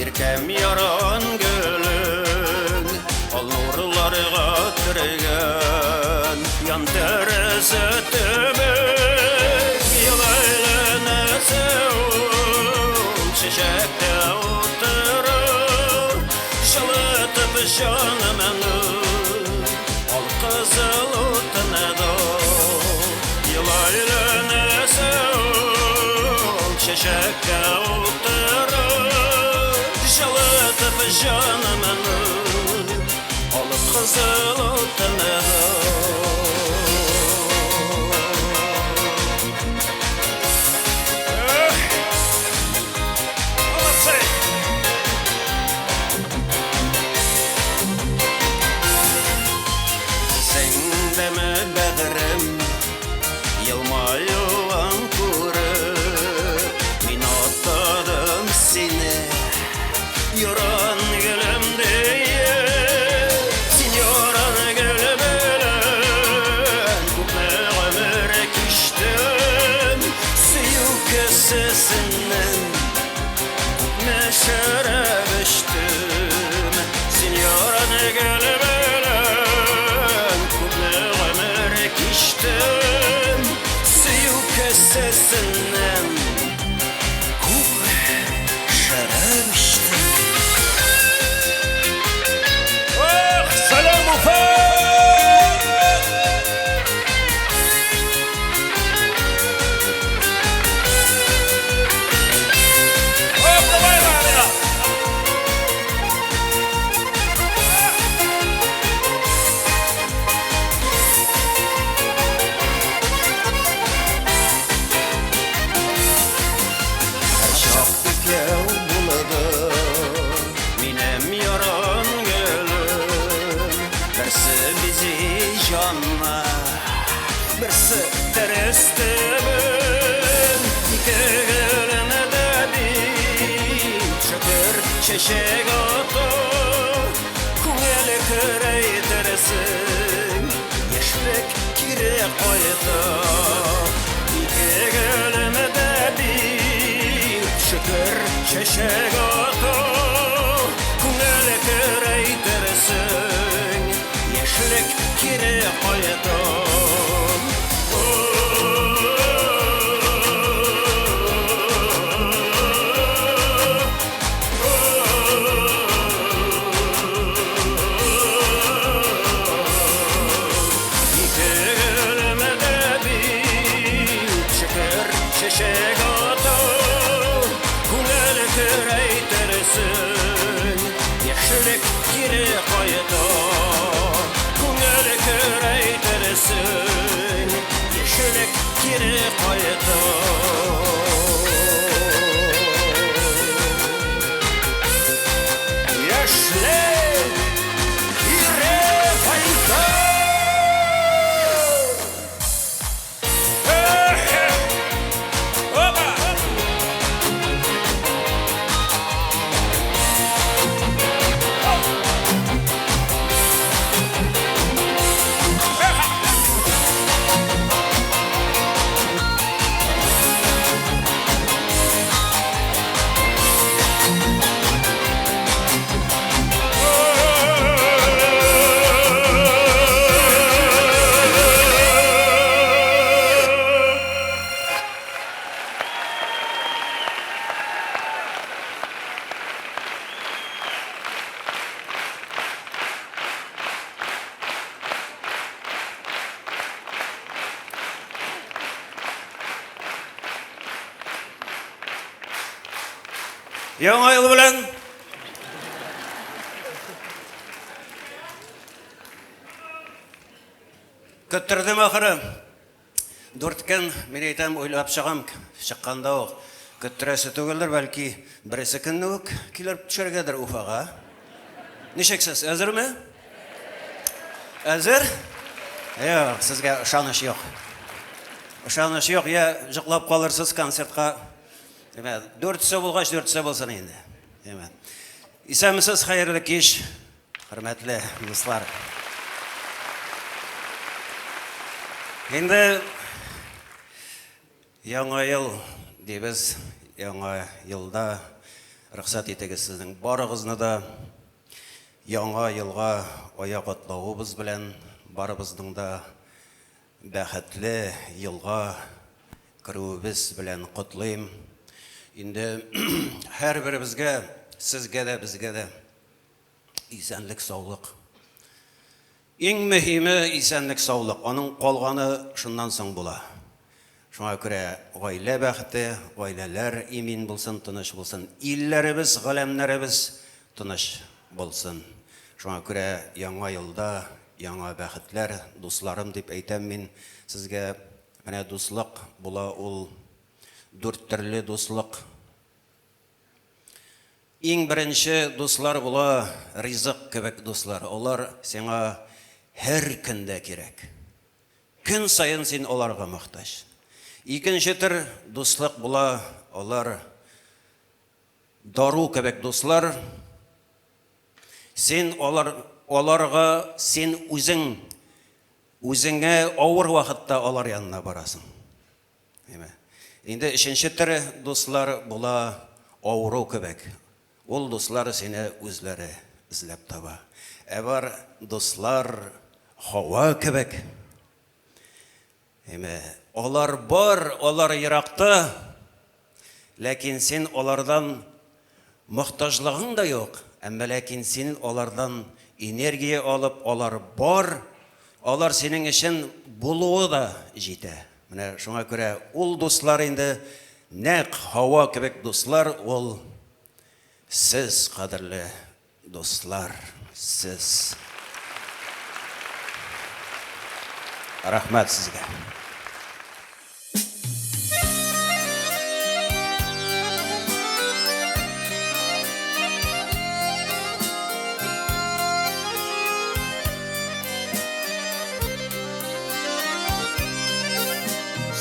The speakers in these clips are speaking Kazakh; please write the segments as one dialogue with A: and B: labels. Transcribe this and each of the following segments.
A: Irkem yaran gülün Al nurlarga türgen Yan teresi tübük Yıl eyleneseun Çiçekte oturur Şalıtıp şanımını Al kızıl utunu Yıl eyleneseun Çiçekte oturur Şalıtıp şanımını Al kızıl utunu Yoran gülüm diye Sin yoran gülüm ölen Kupme ömür ekiştim Suyu kesesinden Kupme şeref içtim Sin yoran gülüm ölen Kupme ömür ekiştim Suyu kesesinden Kupme şeref içtim Birsi terestibin İki gülüne de bir Şükür çeşek otu Kungeli kırey tersin Yeşlik kiri koydu İki gülüne de bir Şükür çeşek otu Kungeli kırey tersin Yeşlik kiri koydu Çeşek otu Kungeli kırey tersin Yeşlik kiri koydu Kungeli kırey tersin Yeşlik kiri koydu Yeşlik kiri koydu Яңа ел белән көттердем ахыры. Дүрткән мен әйтәм уйлап чыгам, чыкканда ук көттерәсе түгелдер, бәлки берсе көнне үк килеп төшәргәдер Уфага. Ничексез, әзерме? Әзер? Юк, сезгә ышаныч юк. Ышаныч юк, я җыклап калырсыз концертка. Demek, 4'se bulgaç 4'se bulsun indi. Demek. İsa'mısız hayırlı kış, hürmetli dostlar. Şimdi Яңа ел дейбіз, яңа елда Рөхсәт итегез сезнең барыгызны да яңа елга аяк атлавыбыз белән барыбызның да бәхетле елга керүебез белән котлыйм. Инде һәрберебезгә, сезгә дә, безгә дә исәнлек, саулык. Иң мөһиме исәнлек, саулык. Аның калганы шуннан соң була. Шуңа күрә гаилә бәхете, гаиләләр имин булсын, тыныч булсын. Илләребез, галәмнәребез тыныч булсын. Шуңа күрә яңа елда яңа бәхетләр, дусларым дип әйтәм мин сезгә. Менә дуслык була, ул 4 төрле дуслык. Иң беренче дуслар була ризык кебек дуслар. Алар сиңа һәр көндә кирәк. Көн сайын син аларга мохтаҗ. Икенче төр дуслык була, алар дару кебек дуслар. Син аларга син үзеңә авыр вакытта алар янына барасың. Инде өченче төр дуслар була авыру кебек. Ул дуслар сине үзләре эзләп таба. Бар дуслар Хава кебек. Алар бар, алар еракта, ләкин син алардан мохтаҗлыгың да юк. Әмма ләкин син алардан энергия алып, алар бар, алар синең өчен булуы да җитә. Менә шуңа күрә ул дуслар инде нәкъ Хава кебек дуслар, ул сез, кадерле дуслар, сез. Рәхмәт сезгә.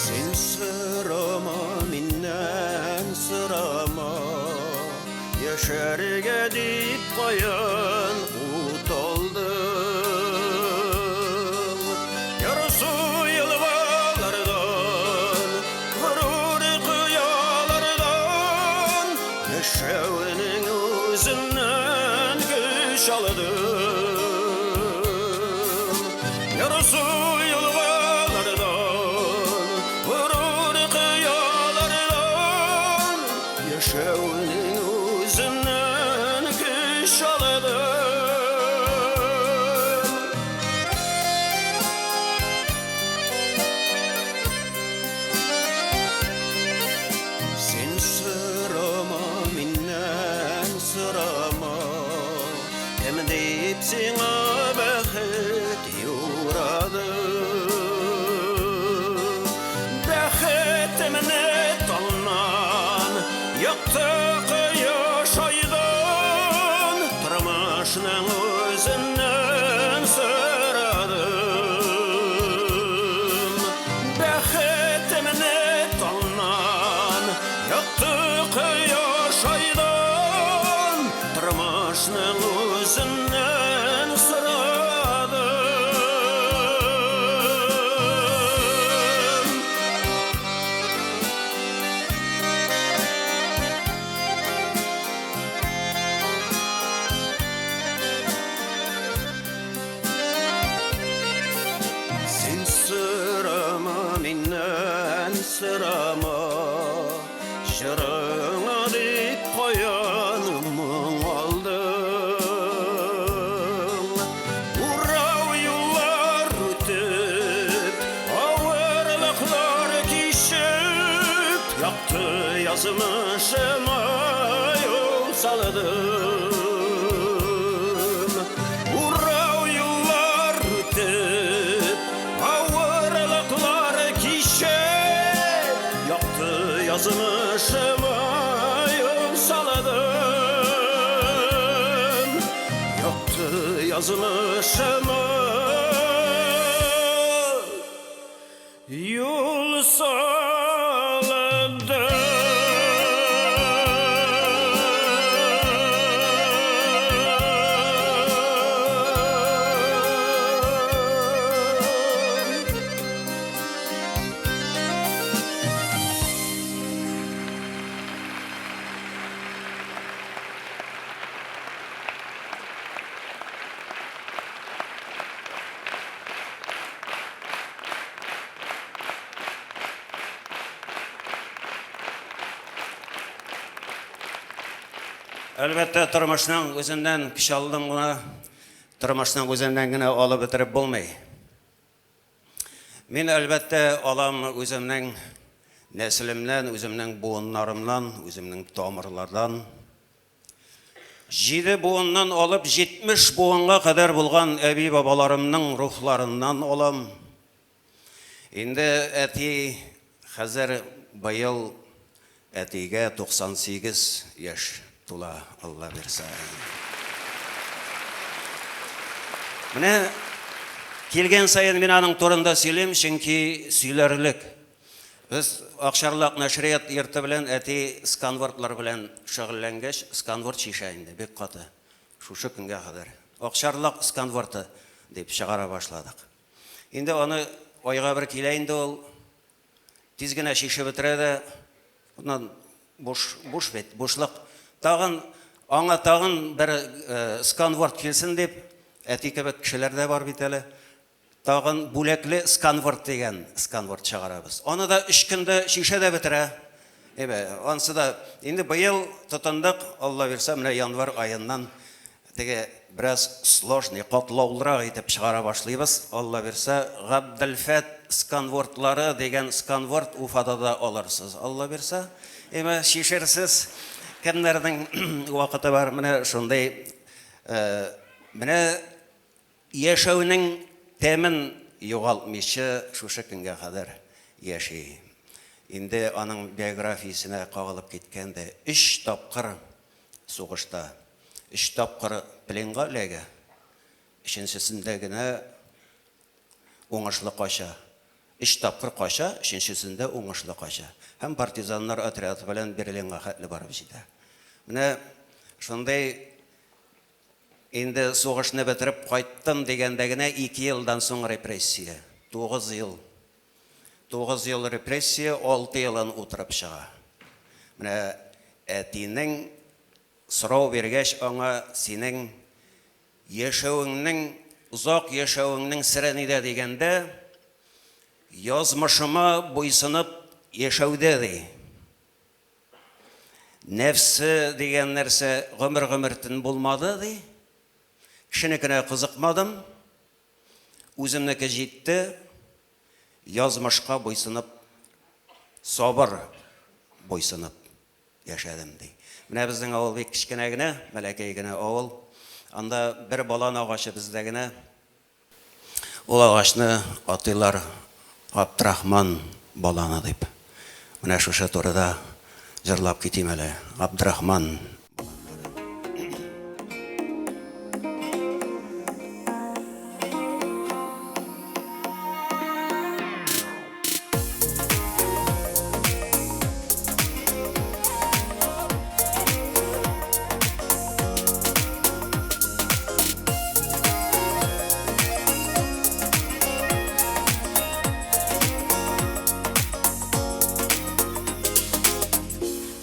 B: Син сырама, миннән сырама, яшәргә дип каян ут алдым. Ярсу елгалардан, горур кыялардан, яшәүнең үзеннән көч алдым. Ярсу яшәүнең үзеннән көч алдым. Син сырама, миннән сырама, кем дип сиңа бәхет юрады. Бәхетемне талнан Якты кояш айдан, тормышның үзеннән сорадым. Бәхетемне талнан, якты кояш айдан, тормышның үзеннән сорадым. Миннән сырама, җырыңа дип каян моң алдым. Урау юллар үтеп, авырлыклар кичеп, якты язмышыма юл салдым. Урау юллар үтеп, yazmışıma yol saladım. Yoktu yazmışıma yol saladım.
A: Әлбәттә, тормышның үзеннән кеше алдым гына, тормышның үзеннән генә алып бетереп булмый. Мин әлбәттә алам үземнең нәселемнән, үземнең буыннарымнан, үземнең тамырлардан. 7 буыннан алып 70 буынга кадәр булган әби бабаларымның рухларыннан алам. Инде әти хәзер быел әтигә 98 яшь тула, Алла бирсә. Менә килгән сайын мин аның турында сөйлим, чөнки сөйләрлек. Без Акчарлак нәшрият йорты белән әти сканвордлар белән шөгыльләнгәч, сканворд шиша инде, бик каты. Шушы көнгә кадәр. Акчарлак сканворды дип чыгара башладык. Инде аны айга бер килә инде ул, тиз генә шишеп бетерә дә, оннан буш бит, бушлык. Аңа тагын бер сканворд килсен дип, әти кебек кешеләр дә бар бит әле. Тагын бүләкле сканворд дигән сканворд чыгарабыз. Аны да 3 көндә шишәдә бетерә. Ансы да инде быел тотындык, Алла бирсә, менә январ аеннан теге бераз сложный, катлаулырак итеп чыгара башлыйбыз. Алла бирсә, Габделфәт сканвордлары дигән сканворд Уфада да алырсыз. Алла бирсә, шишерсез кемнәрнең вакыты бар, менә шундый. Менә яшәүнең тәмен югалтмыйча шушы көнгә кадәр яши. Инде аның биографиясенә кагылып киткәндә 3 тапкыр сугышта, 3 тапкыр пленга эләгә. 3-сендә генә уңышлы кача. 3 тапкыр кача, 3-сендә уңышлы кача. Һәм партизаннар отряды белән Берлинга хәтле барып җитә. Менә шундый инде сугышны бетереп кайттым дигәндә генә 2 елдан соң репрессия. 9 ел. 9 ел репрессия, 6 елын утырып чыга. Менә әтинең сорау бергәч аңа синең яшәүеңнең, узак яшәүеңнең сире нидә дигәндә, язмышыма буйсынып яшәүдә ди. Нәфсе дигән нәрсә гомер-гомертен булмады ди. Кешенекенә кызыкмадым, үземнеке җитте, язмышка буйсынып, сабыр буйсынып яшәдем ди. Менә безнең авыл бик кичкенә генә, бәләкәй генә авыл. Анда бер балан агачы бездә генә. Ул агачны атыйлар Абдрахман баланы дип. Менә шушы турыда җырлап китим әле. Абдрахман.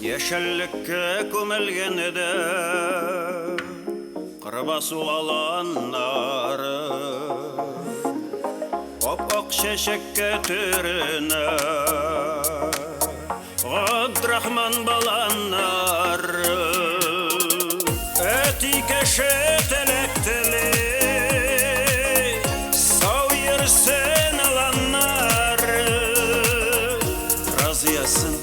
A: Яшәллеккә күмелгәндә кырбасу аланнары, ап-ак чәчәккә төренә Абдрахман баланнары, әти кеше теләктеле сау йөрсен аланнары, разыясын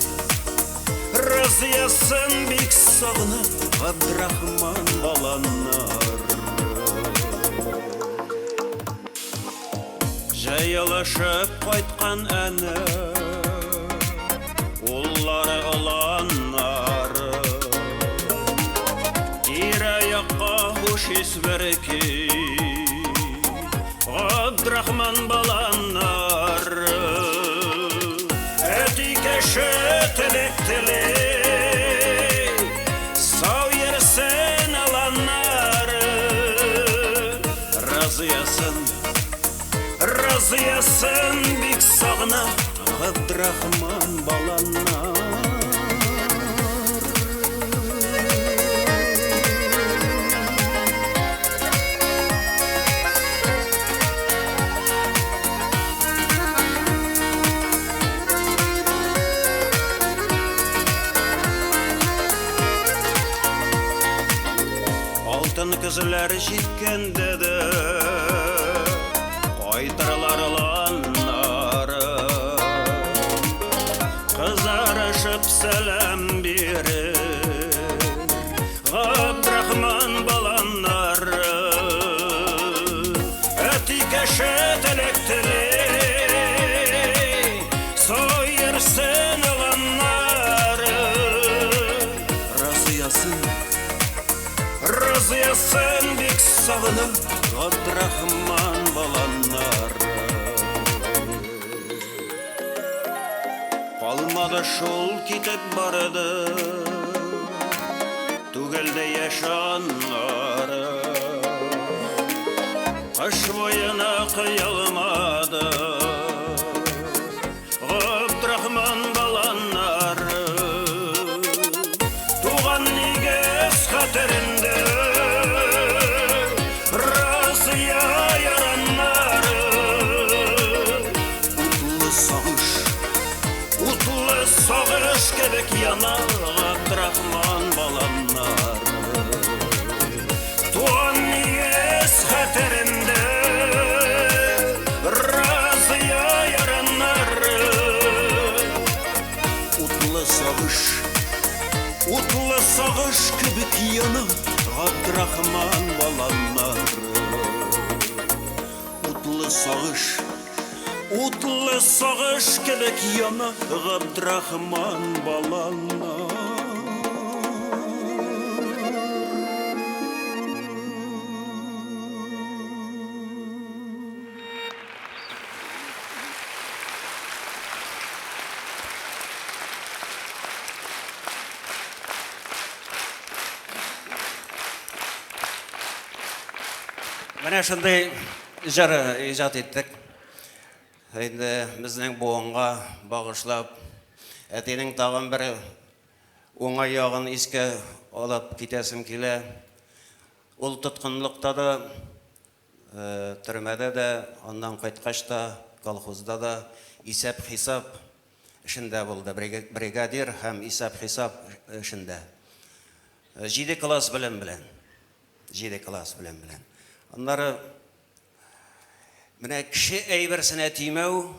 A: бик сагынып Абдрахман баланнар. Җаялашып кайткан әнә уллары аланнары, тирә-якка хуш ис берки Абдрахман баланнары, әти кеше теләктеле сау йөрсен аланнары, разыясын бик сагынып Абдрахман баланнар. алтын күзләр җиткәндә дә кайтырлар ланнары кызарышып сәлам бирер Габдрахман баланнары әти кеше теләктеле сойырсын ланнары Разыясын бик сағынып Габдрахман баланнары Калмады шул китеп барды Түгелде яшаннары Кыш буена кыялмады Габдрахман баланнары Туган нигез хәтерендә Разыя яраннары Утлы сагыш кебек яна Габдрахман баланнары Туган нигез хәтерендә Разыя яраннары Утлы сагыш кебек яна Габдрахман баланнары Утлы сагыш кебек яна Габдрахман баланнары Менә шундый җыр иҗат иттек. Инде безнең буынга багышлап, әтинең тагын бер уңай ягын искә алып китәсем килә. Ул тоткынлыкта да, төрмәдә дә, аннан кайткач та, колхозда да исәп-хисап эшендә булды. Бригадир һәм исәп-хисап эшендә. 7 класс белән. Аннары менә кеше әйберсенә тимәү,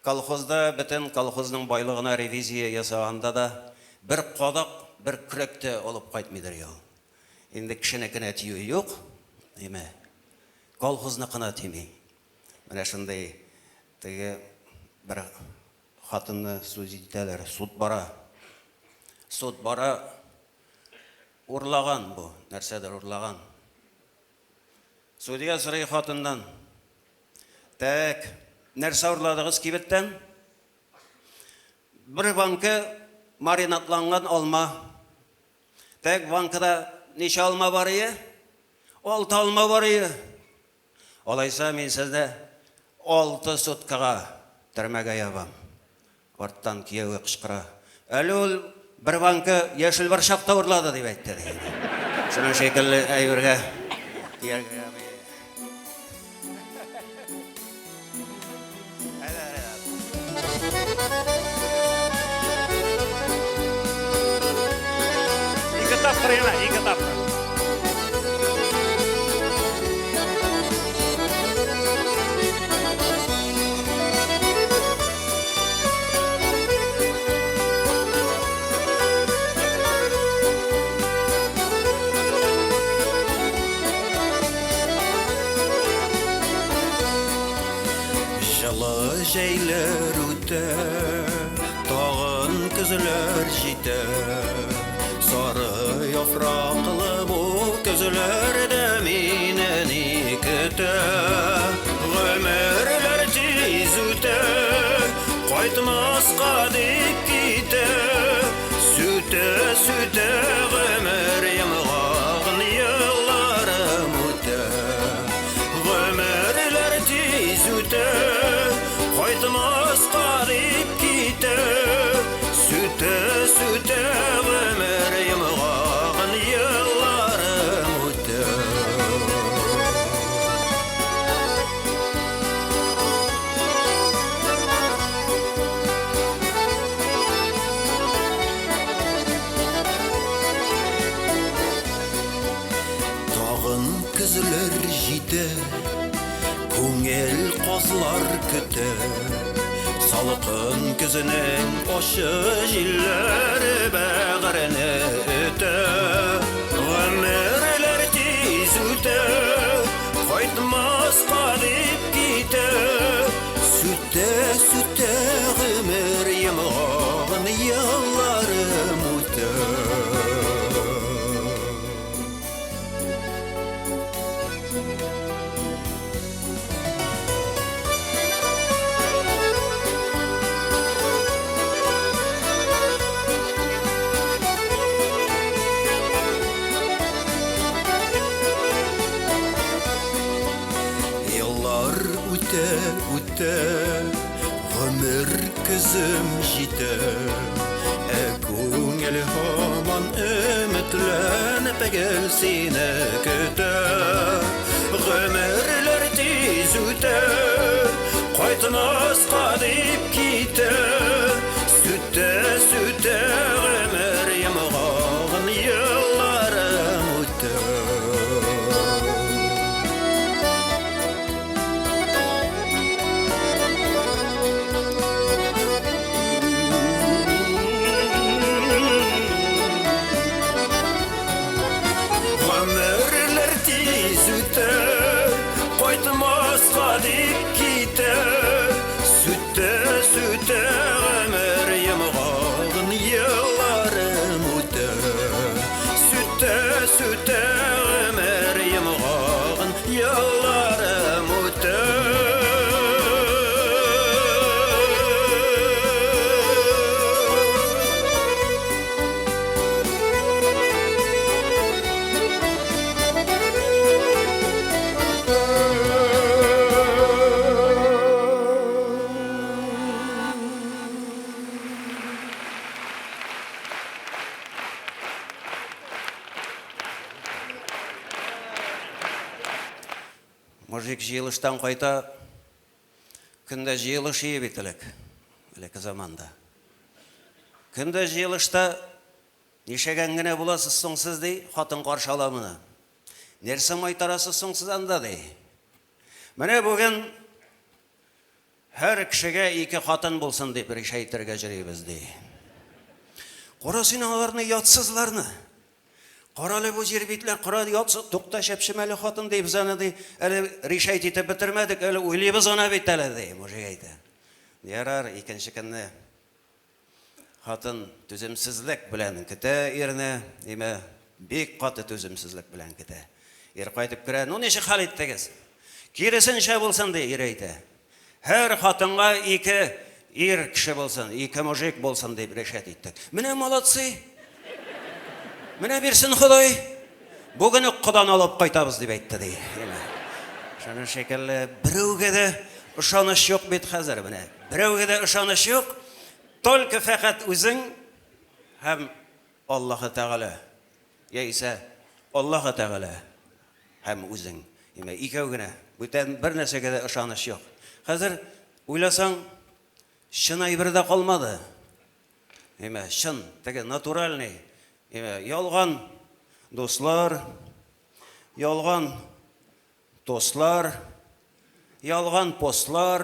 A: колхозда бөтен колхозның байлыгына ревизия ясаганда да бер кадак, бер күрәкте алып кайтмыйдыр ул. Инде кешенекенә тию юк, әйме. Колхозныкына тими. Менә шундый теге бер хатынны сүз итәләр, суд бара. Урлаган бу, нәрсәдер урлаган. Судья сорый хатыннан: "Так, нәрсә урладыгыз кибеттән?" "Бер банка маринатланган алма." "Так, банкада ничә алма бар ие?" "6 алма бар ие." "Алайса, мин сезне 6 суткага төрмәгә ябам." Арттан кияүгә кычкыра: "Әле ул бер банка яшел борчакта урлады" дип әйтте. Шуның шикелле әйбергә кияргә. Ике тапкыр. Жылы җәйләр үтә, тагын көзләр җитә. Сары яфраклы бу көзләрдә мине көтә. Гомерләр тиз үтә, кайтмаска дип китә. Сүтә гомер ямган елларым үтә. Гомерләр тиз үтә, кайтмаска дип китә. Сүтә гомер ямган елларым үтә.
B: күзлер жите, көңел қозлар күте. Салқын күзінің ошы жилері бәғіріне өте. Ғөмірлер тез өте, қайтмасқа деп кете. Сүте, сүте ғөмір емғағын ялларым өте. Үтте, ғөмір күзім жите. Көңіл хаман үмітленіп әгел сені күті. Ғөмірлер тез өте, қайтмасқа деп кете. Сүте, сүте ғөмір емғағын елларым өте. Қайтмасқа деп кете. Сүте, сүте ғөмір емғағын елларым өте. Сүте, сүте ғөмір емғағын елларым өте.
A: Мужик жиылыштан қайта, күнде жиылыш ие бетілік, әлекі заманда. Күнде жиылышта нешегенгіне боласыз соңсыз дей, қатын қаршы аламыны. Нерсім айтарасы соңсыз анда дей. Міне бүгін әр кішіге екі қатын болсын деп бір шайтырға жүрейбіз дей. Қорасын аларыны ятсызларыны. Қаралы бұл жер бейтілер, қарады ятсы, тұқта шәпшім әлі қатын дейбіз аны дей, әлі решайт еті бітірмәдік, әлі ойлайбыз ана бейт әлі дей, мұжик әйті. Ярар, екінші күнні қатын түзімсізлік білән кіті еріне, еме, бек қаты түзімсізлік білән кіті. Ер қайтып кірі, ну неше қал еттігіз? Кересін ше болсын дей, ер әйті. Әр қатынға екі ер кіші болсын, екі мұжик болсын деп решайт еттік. Міне молодцы! Міне берсін Құдай, бүгіні Құдан алып қайтабыз деп айтты дей. Шаны шекелі біреуге де ұшаныш жоқ бет қазір міне. Біреуге де ұшаныш жоқ, только фақат өзің һәм Аллахы Тағала. Яйса Аллахы Тағала һәм өзің. Икеугіне, бүтән бір нәрсеге де ұшаныш жоқ. Қазір ойласаң, шын айбірді қалмады. Шын, теге натуральный. Ялған достар, ялған достар, ялған постлар,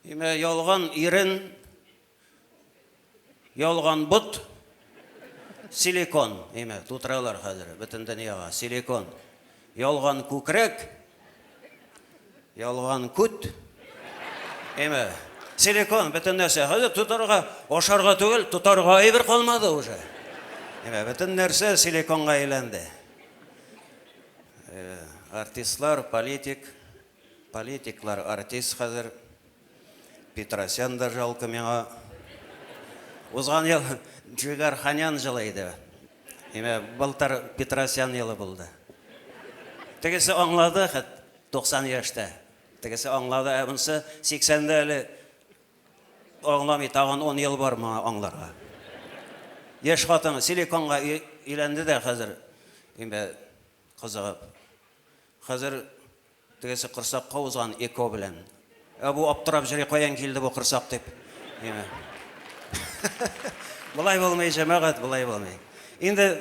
A: ялған ирін, ялған бұт, силикон, тұтыралар қазір, бүтін дүнияға, силикон, ялған көкірек, ялған күт, силикон, бүтін нәрсе. Қазір тұтарға, ошарға түгіл, тұтарға айбір қалмады уже. Бүтін нәрсе силиконға айленді. Артистлар, политиклар, артист қазір. Петросян да жалқы меңа. Озған ел Жүгар Ханян жылайды. Бұлтар Петросян елі болды. Тегесі аңлады 90 яшта. Тегесі аңлады, әбінсі 80-де әлі аңламай тағын 10 ел бар ма аңларға. Еш қатыңы силиконға үйленді де қазір қызығып. Қазір тегесі қырсаққа ұзған эко білен. Бұл аптырап жүре қоян келді бұл қырсақ деп. Бұлай болмай жамағат, бұлай болмай. Енді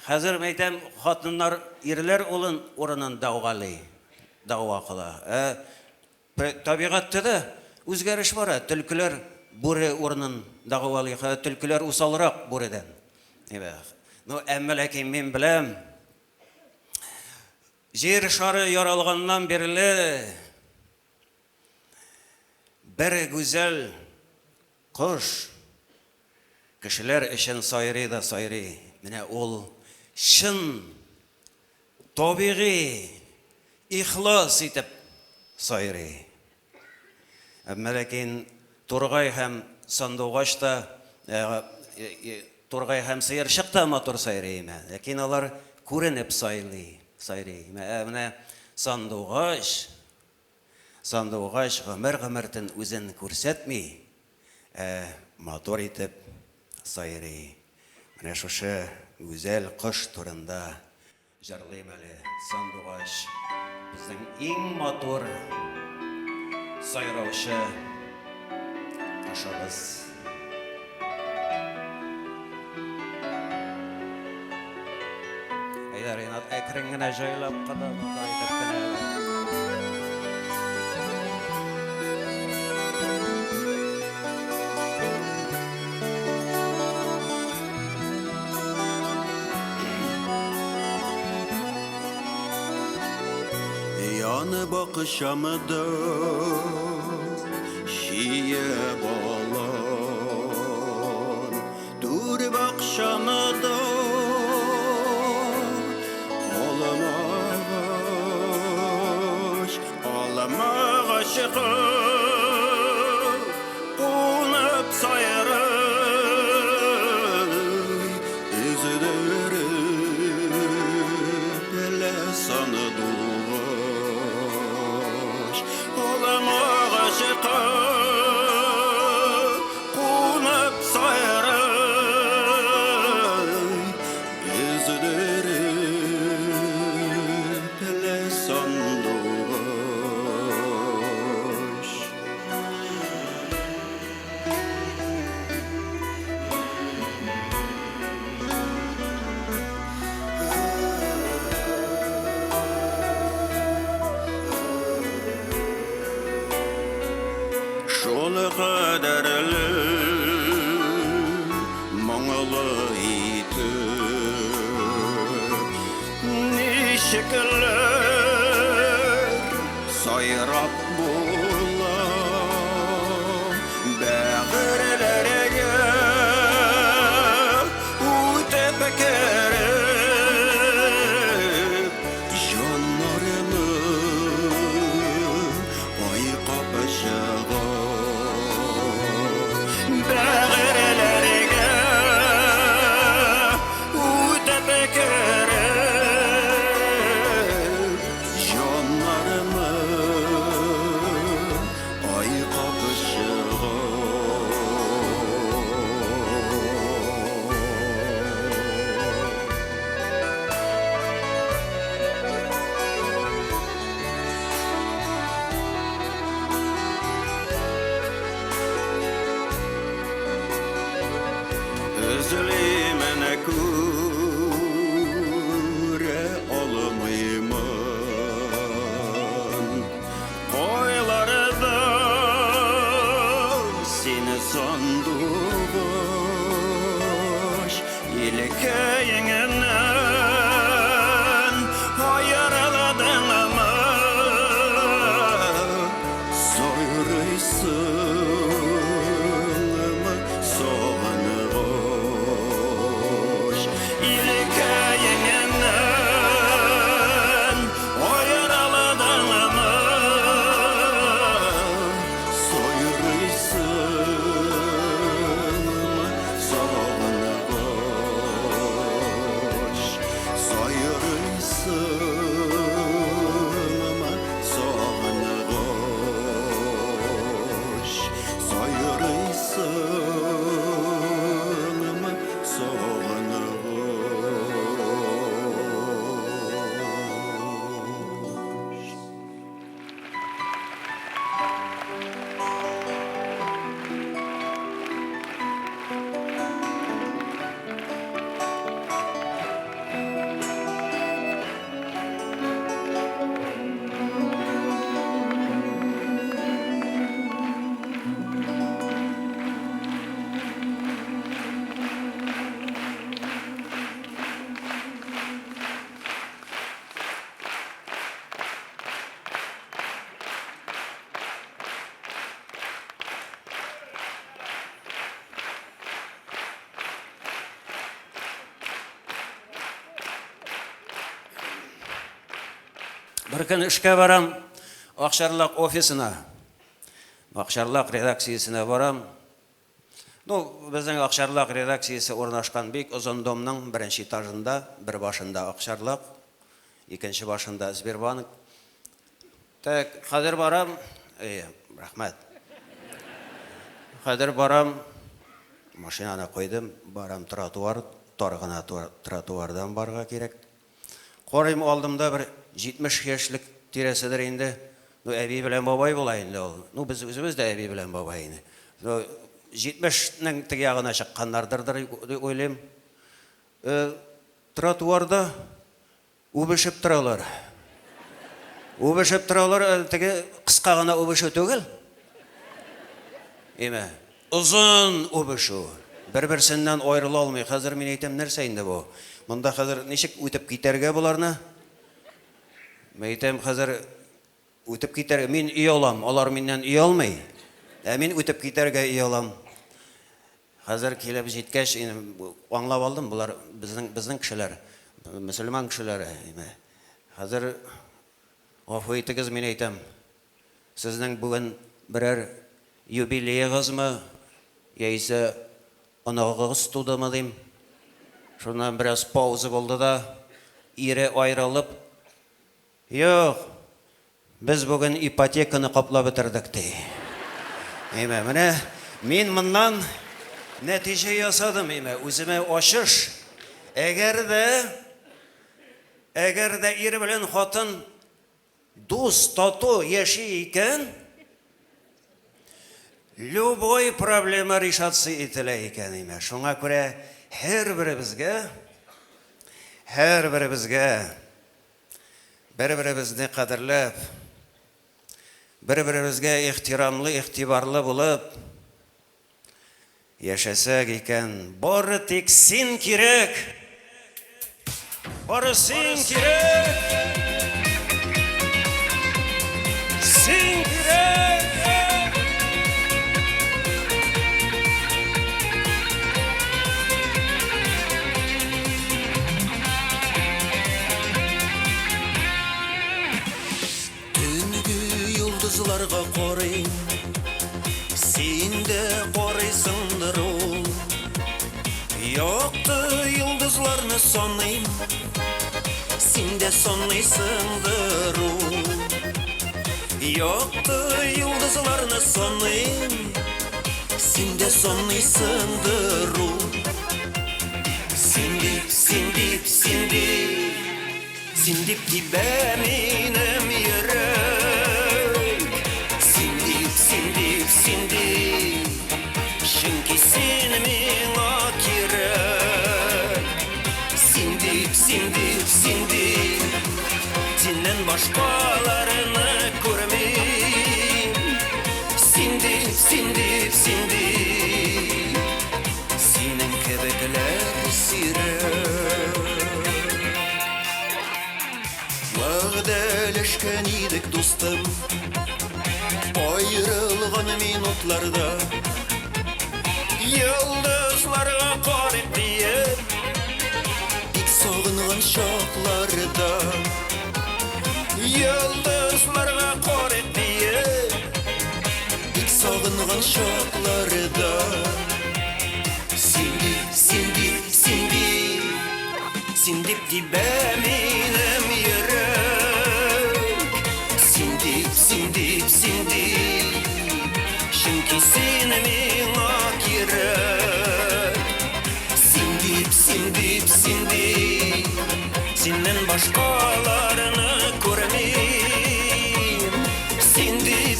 A: Хәзер мәйтәм хатыннар ирләр улын урынын даугалый, дауа кыла. Табигатьтә дә үзгәреш бара. Төлкеләр бүре урынын даугалый, төлкеләр усалрак бүредән. Ну, әмма ләкин мин беләм, җир шары яралганнан бирле бер гүзәл кош кешеләр өчен сайрый да сайрый. Менә ул шын, табигый, ихлас итеп сайрый. Әмма ләкин тургай һәм сандугач та, тургай һәм сыерчык та матур сайрый. Ләкин алар күренеп сайрый. Менә сандугач гомер-гомертен үзен күрсәтми, матур итеп сайрый. Менә шушы гүзәл кош турында җырлыйм әле. Сандугач безнең иң матур сайраучы кошыбыз. Ринат әкрен генә җайлап кына итеп кенә.
B: Яны бакышамыда шие балан, дүр бакшамыда Alamağaç qo'nib sayray, izlari bilasani dulg'ash. Alamağaç qo'nib sayray, izlari bilasani Şol kaderli mağalı itip nişikler sayrap bula bağırlarga utep kerip canlarımı ay kapışağa Bağırlarga utep kerip
A: Bir kun ishga baram, Oqsharloq ofisina. Oqsharloq redaksiyasına baram. Bizning Oqsharloq redaksiyasi o'rnashgan bek uzun domning birinchi etajida, bir boshida Oqsharloq, ikkinchi boshida Sberbank. Hozir baram, rahmat. Hozir baram, mashinani qo'ydim, baram trotuar, torg'ina trotuardan borga kerak. Qorayım oldimda bir 70 yoshlik terasidir endi. Abi bilan bobay bo'laydi ol. Biz o'zimiz de abi bilan bobayni. 70ning tiyag'ina chiqqanlardir deb o'ylayman. Trotuarda o'bishib turalar. O'bishib turalar, tigi qisqagina o'bishu tugil. Uzun o'bishu. Bir-birsinden ayrıla olmay. Hazır men aytam narsa endi bu. Bunda hazır nechik o'tib ketarga bularni? Men aytam hazır o'tib ketarga men uyalam, ular mendan uyalmay. Men o'tib ketarga uyalam. Hazır kelib jetkach anglab oldim, bular bizning kishilar, musulmon kishilar. Hazır afv etigiz, men aytam. Sizning bugun biror yubileyingizmi? Yo'qsa anag'ingiz tudimi deyim. Şundan biraz pauza oldu da iri ayrılıp yok biz bugün ipotekani qoplab bitirdik dey. Mana men bundan natija yasadim. O'zime oshish. Agarda eri bilan xotin do'st totu yashaykan, любой проблема решаться etilar ekan. Shunga ko'ra her birimizga bir-birimizni qadrlab, bir-birimizga ehtiromli, e'tiborli bo'lib yashasak ekan, bori tek sen kerak. Bori sen kerak. Sen kerak.
B: Yıldızlarga qarayım, sen de qaraysandır ol. Yoqdi yıldızlarni sanayım, sen de sanaysındır ol. Yoqdi yıldızlarni sanayım, sen de sanaysındır ol. Sindip gibi benim yürek. Sindip, çünkü sen menga kerak. Sindip, senden başkalarını görmeyim. Sindip, senin kebekler sirek. Va'dalashgan edik do'stim, ayrılgan minutlarda yıldızlarga qarab deyip ilk sog'ingan shoqlarda yıldızlarga qarab deyip ilk sog'ingan shoqlarda sindip gibi menim yürek. Sindip, çünkü sen menga kerak. Sindip, senden başkalarını görmeyim. Sindip,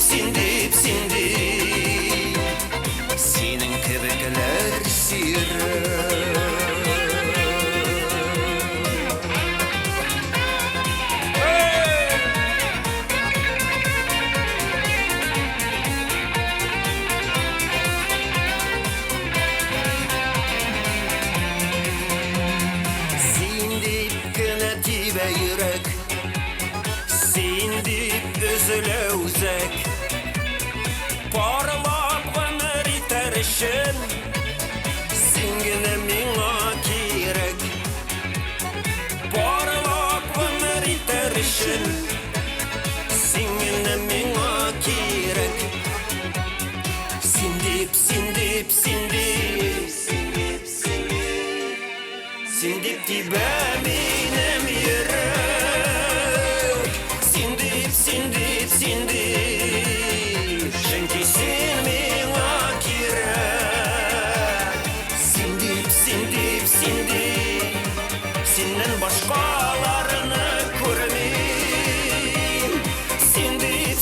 B: senin kebekler sirek. Yürek, sindip üzüle uzak, parlap ömür iterişin, singine menga kerak. Parlap ömür iterişin, Синдип тибә минем йөрәк, синдип, чөнки син миңа кирәк. Синдип, синнән башкаларны күрмим. Синдип,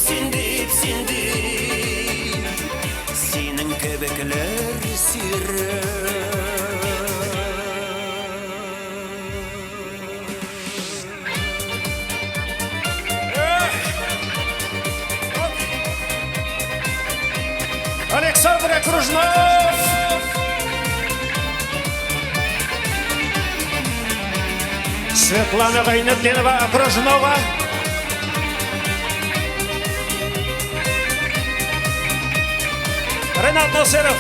B: синең кебекләр сирәк.
A: Александр Окружнов! Светлана Гайнетдинова Окружнова! Ренат Насыров!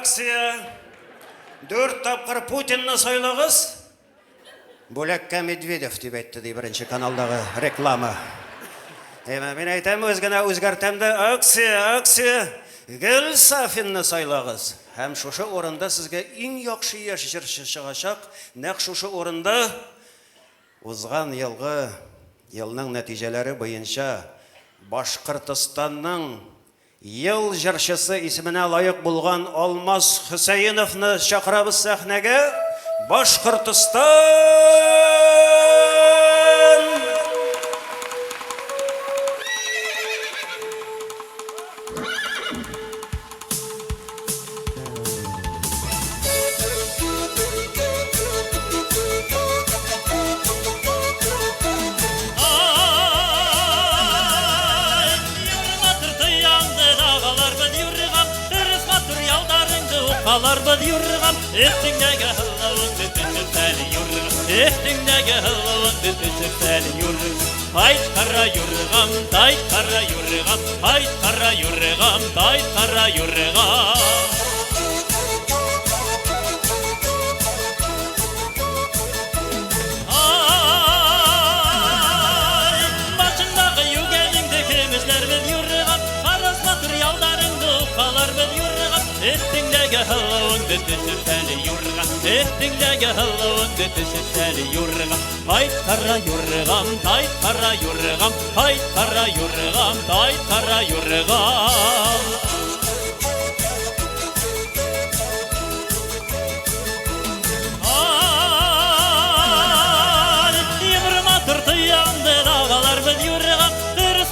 A: Акция. 4 тапқыр Путинны сайлагыз. Бүләккә Медведев дип әйтте ди беренче каналдагы реклама. Мен әйтәм үзгенә үзгәртәм дә акция. Гел Сафинны сайлагыз. Һәм шушы орында сезгә иң яхшы яшь җырчы чыгачак. Нәкъ шушы орында узган елның нәтиҗәләре буенча Башкортстанның ел җырчысы исеменә лаек булган Алмаз Хөсәеновны чакырабыз сәхнәгә. Башкортстан!
C: Алар бад юргам, эстиңдәге хыллавыңды төшүп юргам, эстиңдәге хыллавыңды төшүп юргам. Айт кара юргам, тай кара юргам, айт кара юргам, тай кара юргам. Башындагы югәнеңде кемешләр бед юргам, карас материалдарыңды укалар бед юргам. Эстиңдәге хыллавыңды төшүп юргам, эстиңдәге хыллавыңды төшүп юргам. Айт кара юргам, тай кара юргам, айт кара юргам, тай кара юргам.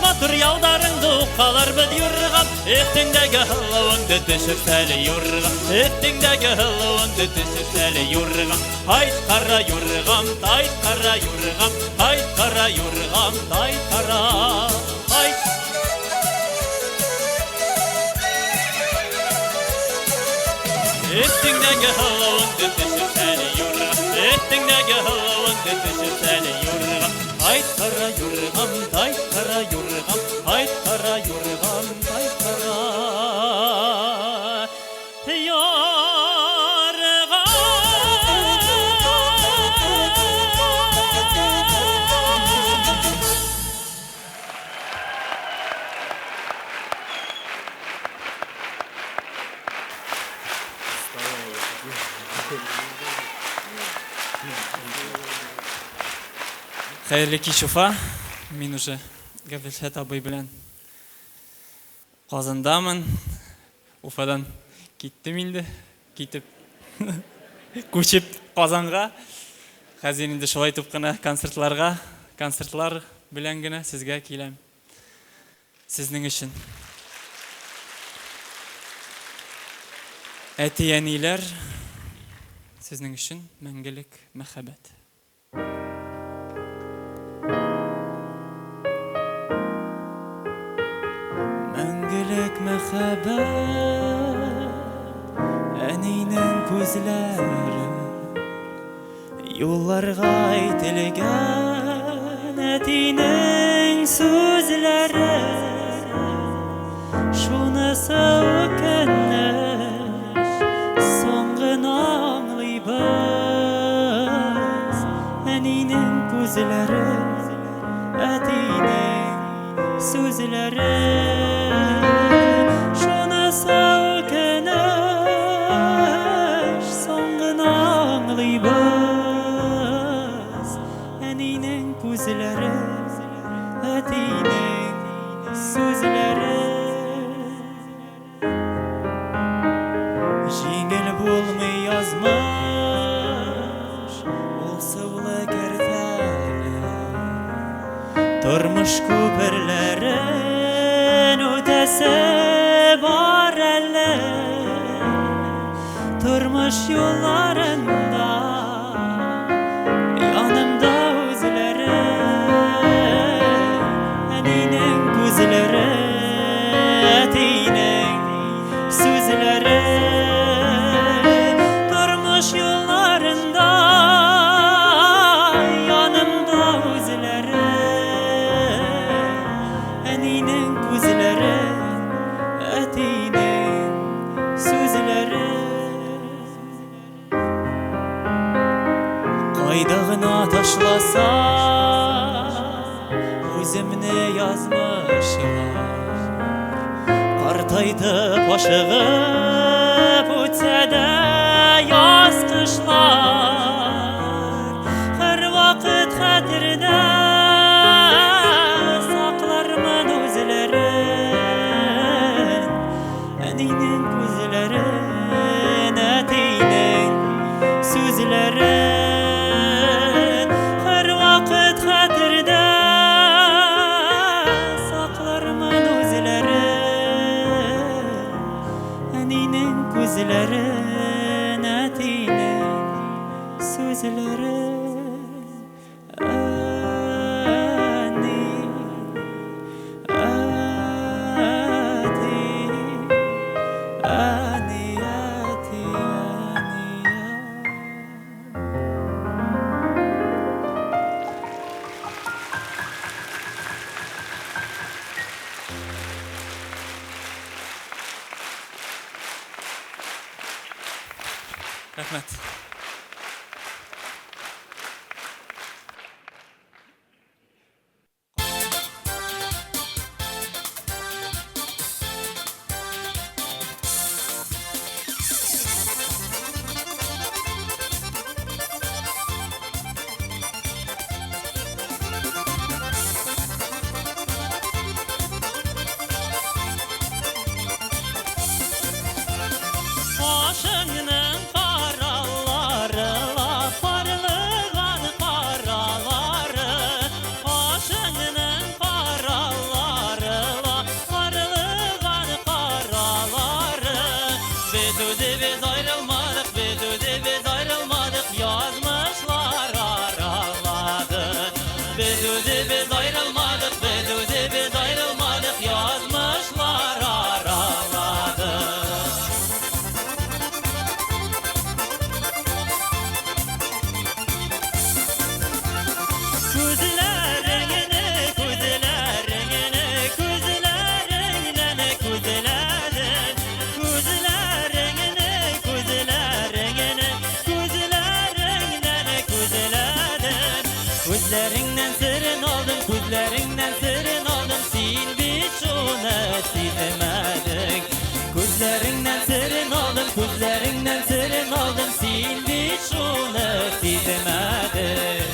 C: Материалдарыңды укалар бед юргам, эстиңдәге хыллавыңды төшүп юргам, эстиңдәге хыллавыңды төшүп юргам. Айт кара юргам, тай кара юргам, айт кара юргам, тай кара. Эстиңдәге хыллавыңды төшүп юргам, эстиңдәге хыллавыңды төшүп юргам. Айт кара юргам, тай кара юргам, айт кара юргам, тай кара Хәерле кич, Уфа. Мин уже Габделхат абый белән Казандамын. Уфадан киттем инде. Китеп күчеп Казанга. Хәзер инде шулай итеп кына концертлар белән генә сезгә киләм. Сезнең өчен. Әтиянийләр, сезнең өчен мәңгелек мәхәббәт. Мәңгелек мәхәббәт, әнинең күзләре, юлларга әйтелгән әтинең сүзләре, шунысы үкенеш, соң гына аңлыйбыз, әнинең күзләре, әтинең сүзләре, шунысы үкенеш, соң гына аңлыйбыз, әнинең күзләре, әтинең сүзләре. Җиңел булмый язмыш, ул сыулы кертәле, тормыш күперләрен үтәсе бар әле, тормыш юлларында янымда үзләре, әнинең күзләре, әтинең сүзләре, тормыш юлларында янымда үзләре, әнинең күзләре, әтинең сүзләре. Кайда гына ташласа үземне язмышлар, картайтып ашыгып үтсә дә яз кышлар, һәр вакыт хәтердә саклармын үзләрен, әнинең күзләрен, әтинең сүзләрен, һәр вакыт хәтердә саклармын үзләрен, әнинең күзләрен, әтинең сүзләрен. Рәхмәт. Başının paraları, parlığan paraları, başının paraları, parlığan paraları. Biz ayrılmadık, biz ayrılmadık, yazmışlar araladı. Biz ayrılmadık, biz ayrılmadık, yazmışlar araladı. Күзләреңне, күзләреңне, күзләреңне, күзләрен, күзләреңне, күзләреңне, күзләреңне, күзләрен. Күзләреңнән сырын алдым, күзләреңнән сырын алдым, син бит шуны сизмәдең. Күзләреңнән сырын алдым, күзләреңнән сырын алдым, син бит шуны сизмәдең.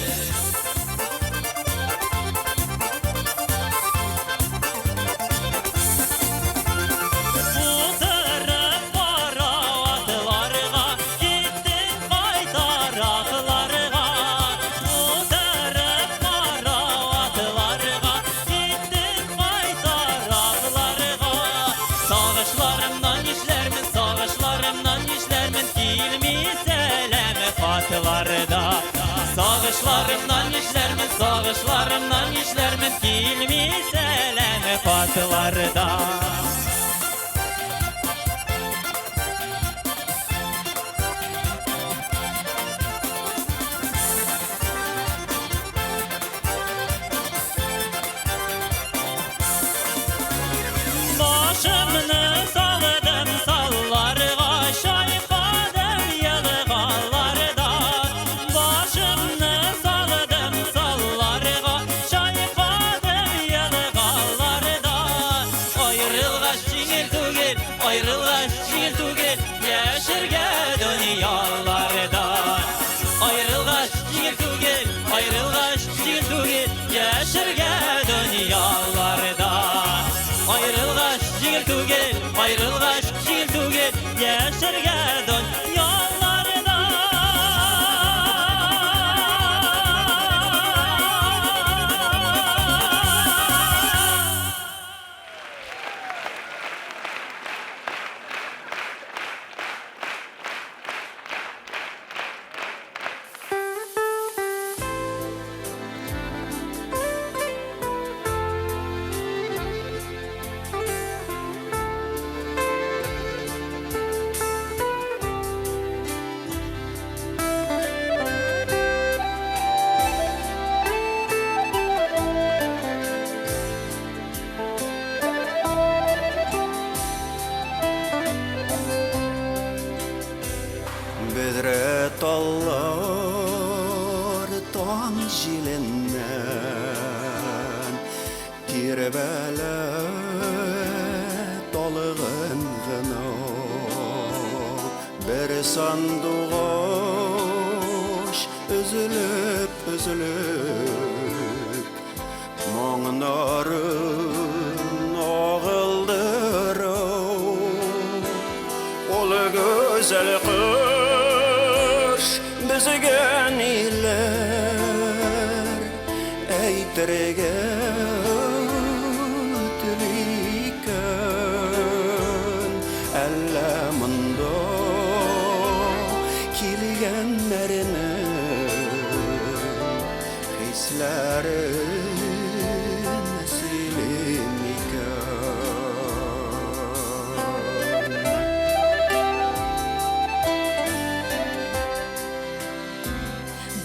C: Sağışlarımdan işlerimiz kilmiş eleme patılarda. Başımını saladım sallarga, şaykadım yılğalarda. Başımını saladım sallarga, şaykadım yılğalarda. Ayrılgaç jingil tugil, ayrılgaç jingil tugil, yaşırga dünyalarda. Ayrılgaç jingil tugil, ayrılgaç jingil tugil, yaşırga dünyalarda. Ayrılgaç jingil tugil, ayrılgaç jingil tugil, yaşırga dünyalarda.
B: Bedre tallar taң жиленнән Тирбәлә талыгын гына Бер сандугач өзелеп Моңнарын агылдырау Ol güzel kış bizgen iller Eytirge tüliken Elle mında kilgenlerinin Hislerin silimiken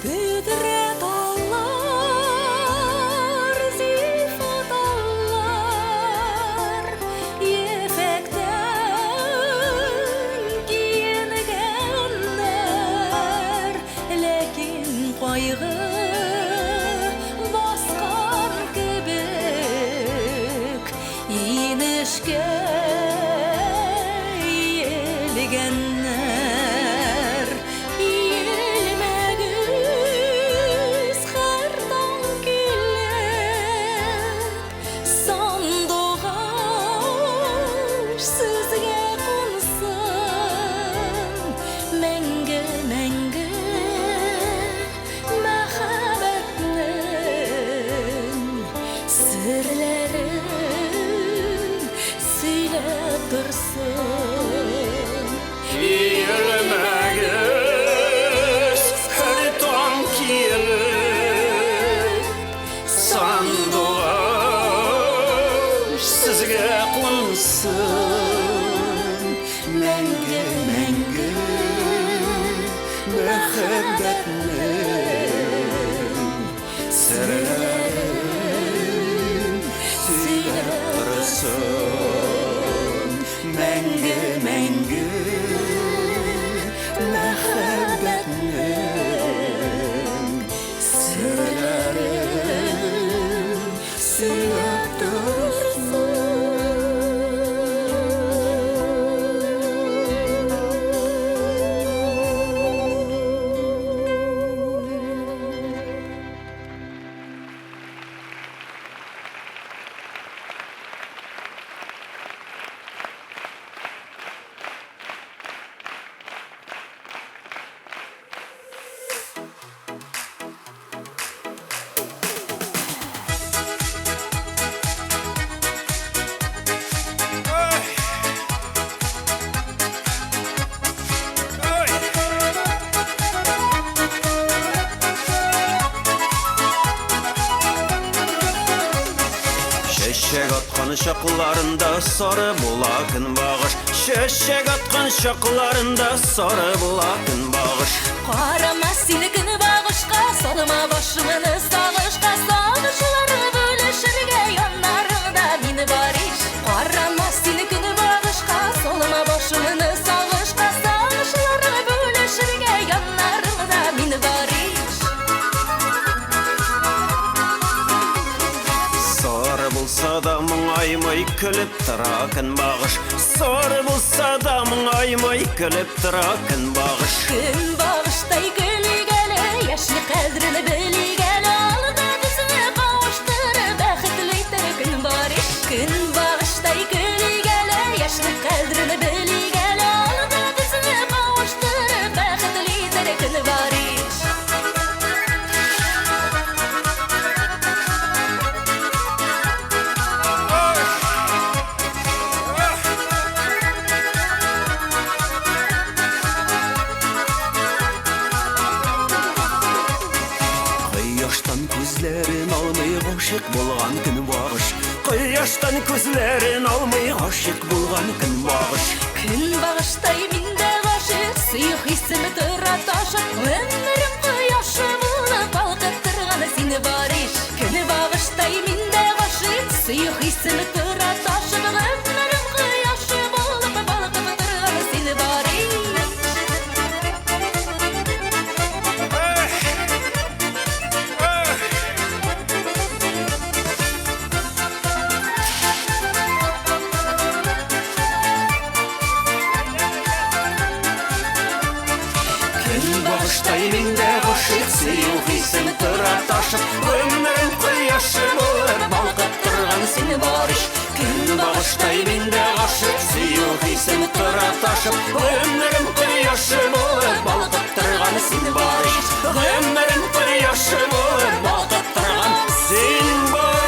D: Büdre dallar, zilfa dallar, yefekten giyingenler, lekin kaygı baskan kebek, inişke yelgenler, yelmegüz hardan güller, sandoğaş sizge konsun, menge menge mehabetnin sırların söylep dursun.
B: Yelmegüz her tam kielip Sandoğaş sizge konsun Menge menge mehabbetinin sırların söylep dursun Menge menge mehabbetinin sırların söylep dursun
A: Çeşek atkan şaklarında sarı bulakın bağış. Çeşek atkan şaklarında sarı bulakın bağış.
D: Qarama seni günü bağışqa, salma başımını sağışqa, sağışları bölüşürge yanlarında meni bariş. Qarama seni günü bağışqa, salma başımını sağışqa, sağışları bölüşürge yanlarında meni bariş.
A: Sarı bulsa da мұңаймай күліп тұракын бағыш. Sarı bulsa da мұңаймай күліп тұракын бағыш.
D: Gün bağıştay gülü gele, yaşlı kadrini bölü gele, alda bizni kavuşturur, bəxtlidir gün bariş. Gün bağıştay gülü gele, yaşlı kadrini bölü gele, alda bizni kavuşturur, bəxtlidir gün bariş.
A: Қияштан көзлерін алмай ғашық болған күн бағыш. Қияштан көзлерін алмай ғашық болған күн бағыш.
D: Gün bağıştay minde ғашық, сұйық есімі тұра ташып, өмірім құяшы болып балқып тұрғаны сені бариш. Gün bağıştay minde ғашық, сұйық есімі тұра ташып, өмірім құяшы болып балқып тұрғаны сені бариш.
A: Күн бағыштай менде ғашық, сұйық есім тұра ташып, өмірім құяшы болып балқып тұрған сені бариш. Күн бағыштай менде ғашық, сұйық есім тұра ташып, өмірім құяшы болып балқып тұрған сені бариш. Өмірім құяшы болып балқып тұрған сені бариш.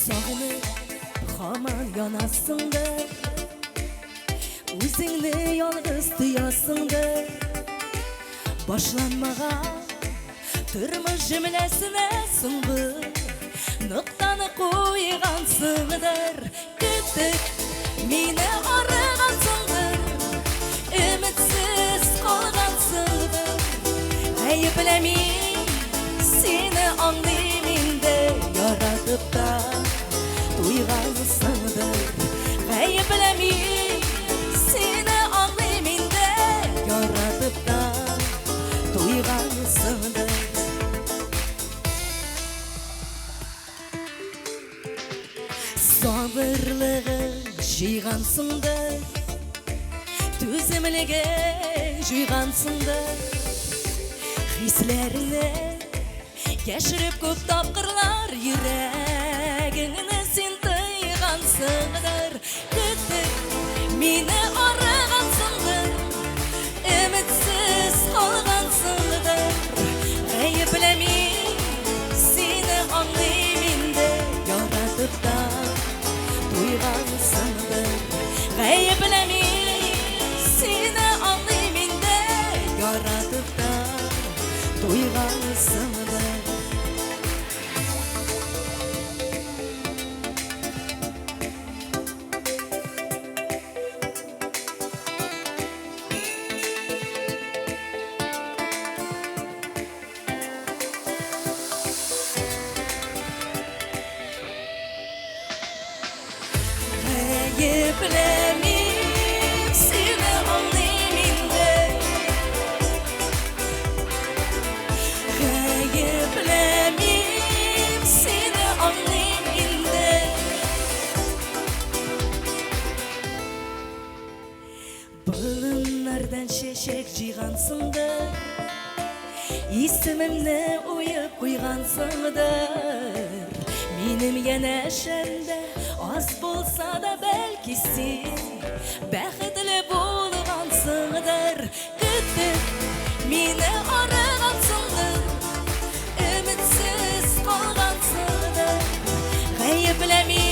D: Sağınıp haman yanasındır, özünü yalnız duyasındır. Başlanmağa turmuş cümlesine soңғы nıqtаны qo'ygansındır. Kütük meni arıgansındır, ümitsiz qolgansındır. Ayıplamayım seni anlayayım de yaratıp da duygansındır. Ayıplamayım seni anlayayım de yaratıp da duygansındır. Sabırlığı жиғансыңdır, төзімлігі жиғансыңdır. Хислеріңі кешіріп көп тапқырлар, жүрегіңні сен тыйғансыңdır. Күтіп мені арығансыңdır, үмітсіз қалғансыңdır. Айыпламайым сені аңлаймын де яратып да duygansındır. Ayıplamayım seni anlayayım de yaratıp da duygansındır. Ayıplamayım seni anlayayım Güllerden şeşek jıygansındır İsmimni uyup kuygansındır Menim yeneşemde az bolsa da belki sen Baxtli bolgansındır Kütüp meni aragansındır Ümitsiz qolgansındır Gayıblemi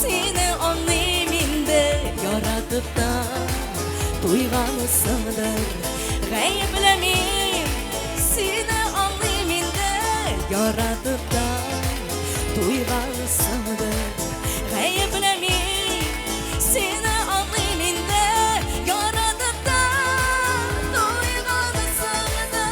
D: seni anlayımında Yaratıp da duyganısındır Gayıblemi seni anlayımında Yaratıp da duyganısındır Gayıblemi seni anlayımında Yaratıp da duyganısındır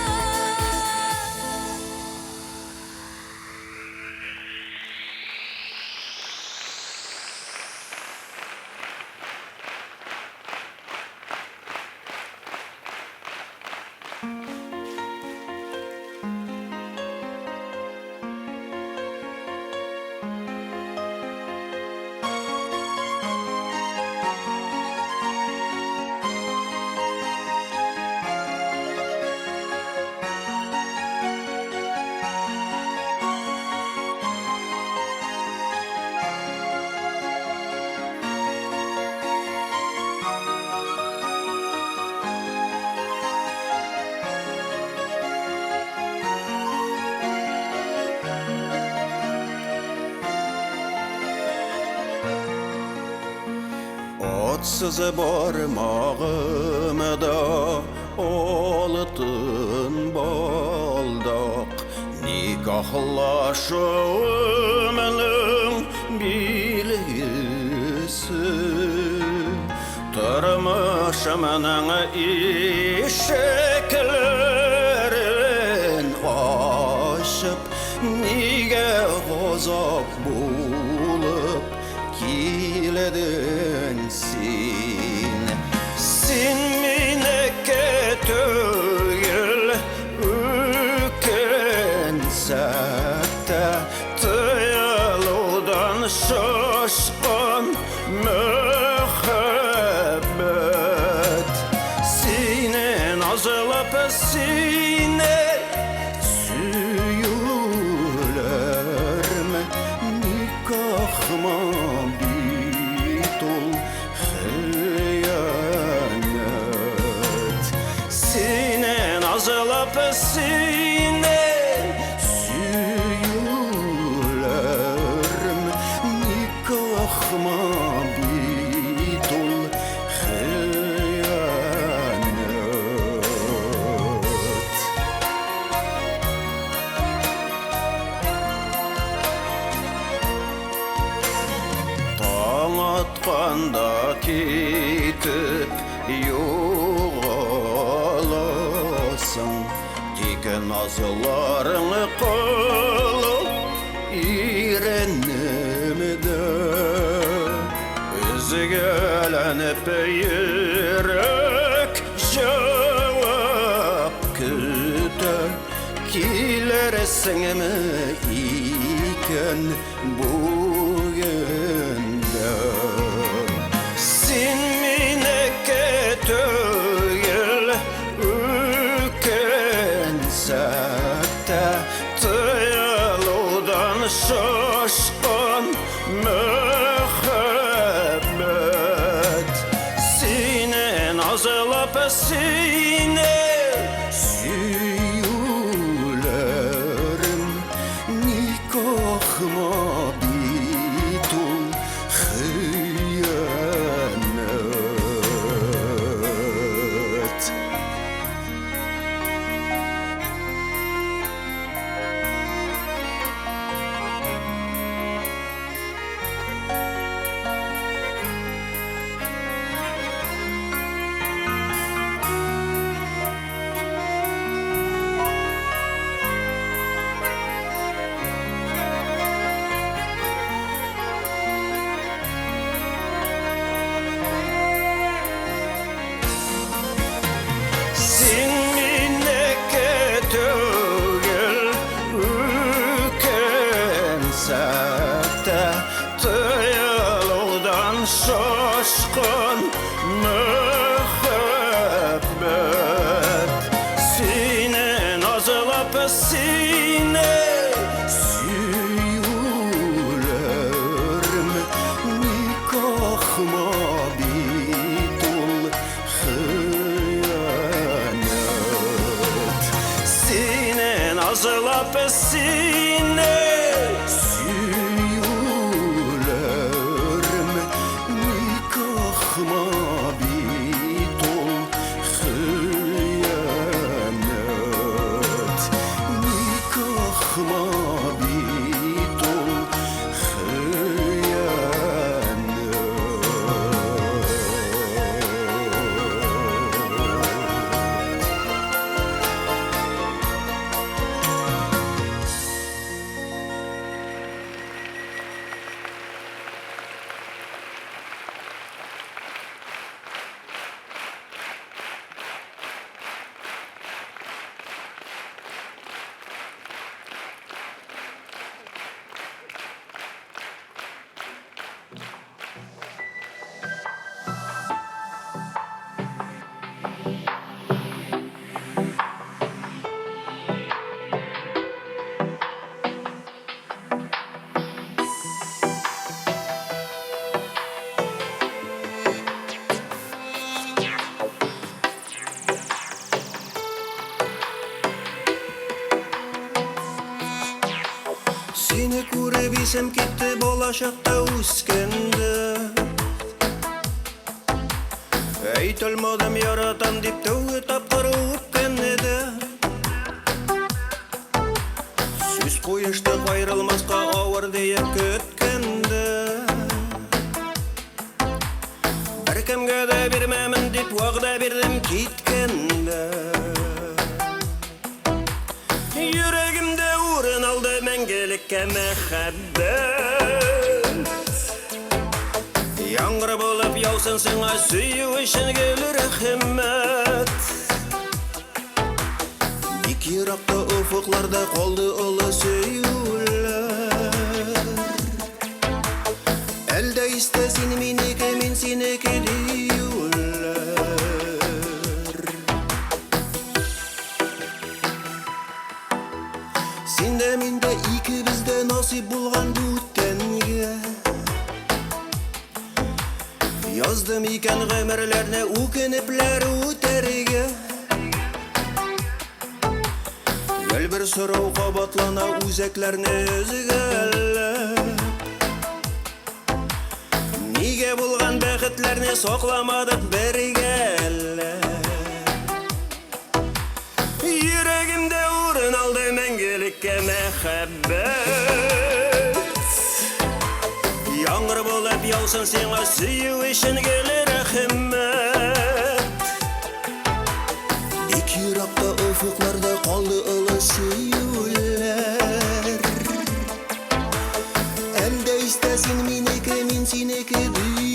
B: Otsuz barmağımda oltun baldak Nikahlaşımının bilgisi Turmuşumның işeklerin aşıp Nige gazap bulup kiledin Sen mineke tüyül ükensette Tıyılıdan şaşkın mühebbet Senin azılıp sine süyüler mi Nikahıma bitol hıyanet Senin azılıp sine süyüler mi Nikahıma bitol hıyanet Taң atqanda ketip yo'qolasың Тек назларың qilib irenimde Üzgelenip yürek cevap küter Kilersin mi iken bugünde Sen mineke tüyül ükensette Tıyılıdan şaşkın mühebbet Senin azılıp sine süyülerim Nikahıma bitol hıyanet Sen mineke tüyül ükensette Tıyılıdan şaşkın mühebbet Esem ketdi bolashaqda o'sganda Aytolmadim yaratan deb tövbe tapqir o'pgan edi Söz qo'yishdi qayrilmasqa og'ir deyib kutganda Bir kimga da bermamin deb va'da berdim ketganda Yuragimda o'rin oldi mangilikka muhabbat Yağmur bo'lib yog'sin senga suyishing gelir himmat Dik yiroqda ufuqlarda qoldi ulu suyular Elde iste sen meniki men seniki deyular Sende mende ikimizde nasip bo'lgan bu tanga Yazdım iken ömürlerine ukenipler uteriga Gel bir soru kabatlana uzeklerine özgürler Nige bulgan bekitlerini soklamadık berigeller Yüreğimde uğrun aldı mengelikке muhabbet Yağmur bo'lib yog'sin senga suyishing gelir himmat Dik yiroqda ufuqlarda qoldi ulu suyular Elde istasin meniki men seniki deyular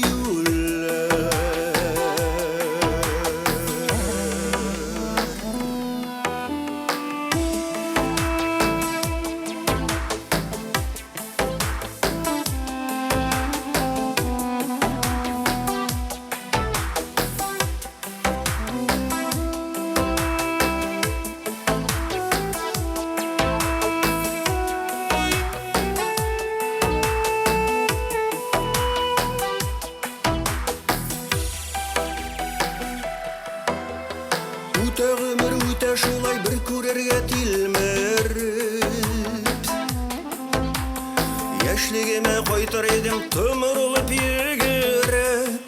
B: Үтә гомер үтә шулай bir күрергә тилмереп Яшьлегемә кайтыр идем томырылып йөгереп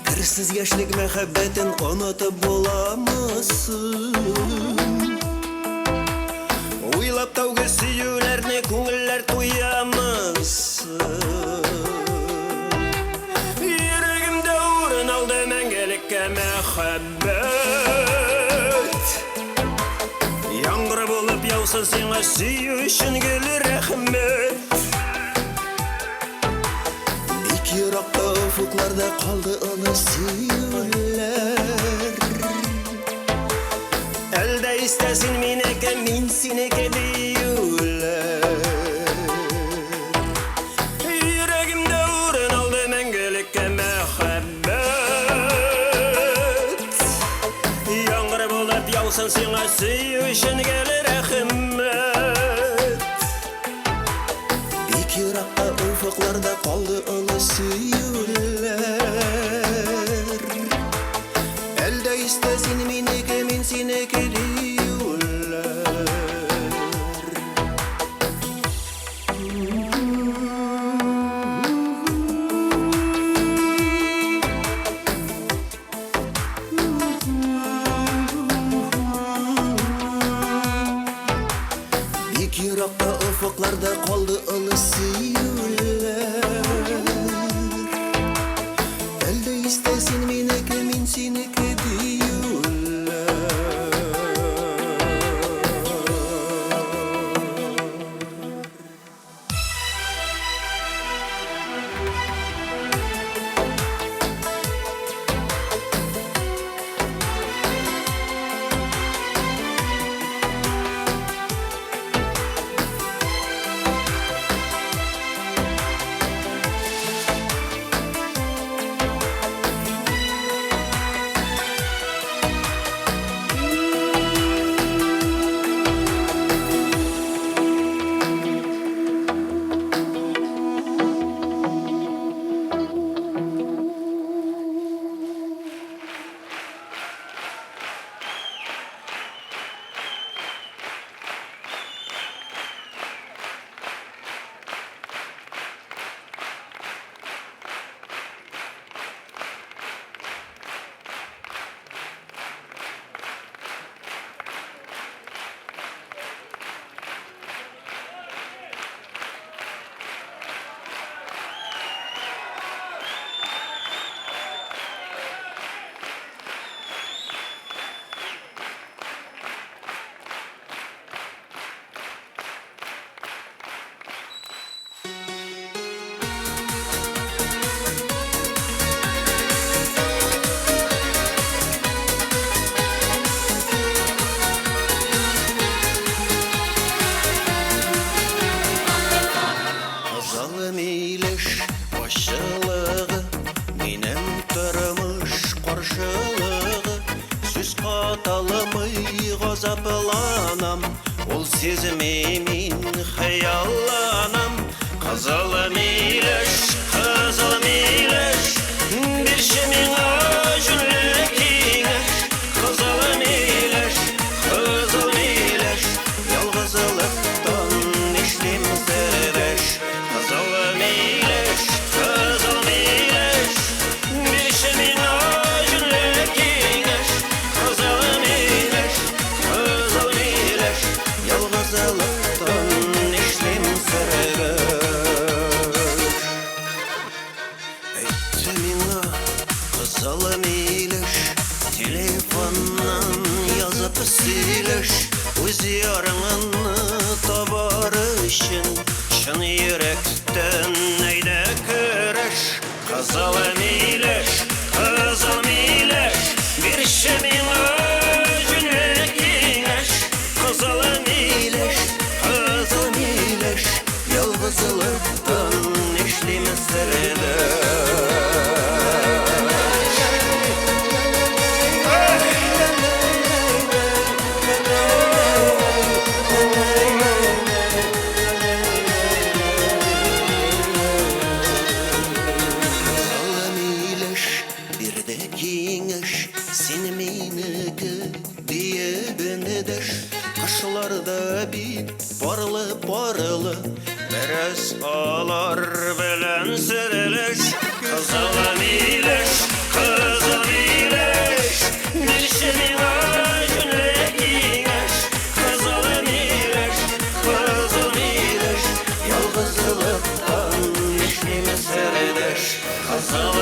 B: Керсез яшьлек мәхәббәтен онытып буламысың Уйлап таугы сөюләрне күңелләр туямысың Yüreğimde uğrun aldı mengelikке muhabbet Yağmur bo'lib yog'sin senga suyishing gelir rahmat Dik yiroqda ufuqlarda qoldi ulu suyular Elde istasin meniki men seniki deyular Yüreğimde uğrun aldı mengelikke muhabbet Yağmur bo'lib yog'sin senga suyishing gelir himmat Dik yiroqda ufuqlarda qoldi ulu suyular Elde istasin meniki men seniki deyular Dik yiroqda ufuqlarda qoldi ulu suyular Sizmimin hayalanam Kızılım iyileş, kızılım iyileş Bir şemin acınlık iyileş Kızılım iyileş, kızılım iyileş Yalgızlıktan işlim serdeş Kızılım iyileş, kızılım iyileş Bir şemin acınlık iyileş Kızılım iyileş, kızılım iyileş Yalgızlıktan işlim serdeş Eyttimina kızılım iyileş Telefondan yazıp sileş Öz yarını tabar için Şın yürekten neyde küreş Kızılım iyileş, kızılım iyileş Bir şemin öcünlük iyileş Kızılım iyileş, kızılım iyileş Yalgızlıktan işlim serdeş Kızılım iyileş, bir de giyineş Sen meniki diye beni deş Taşlarda bir parlı Biraz ağlar bilen serileş Kızılım iyileş, kızılım iyileş Bir şemin acınlık iyileş Kızılım iyileş, kızılım iyileş Yalgızlıktan işlim serdeş Kızılım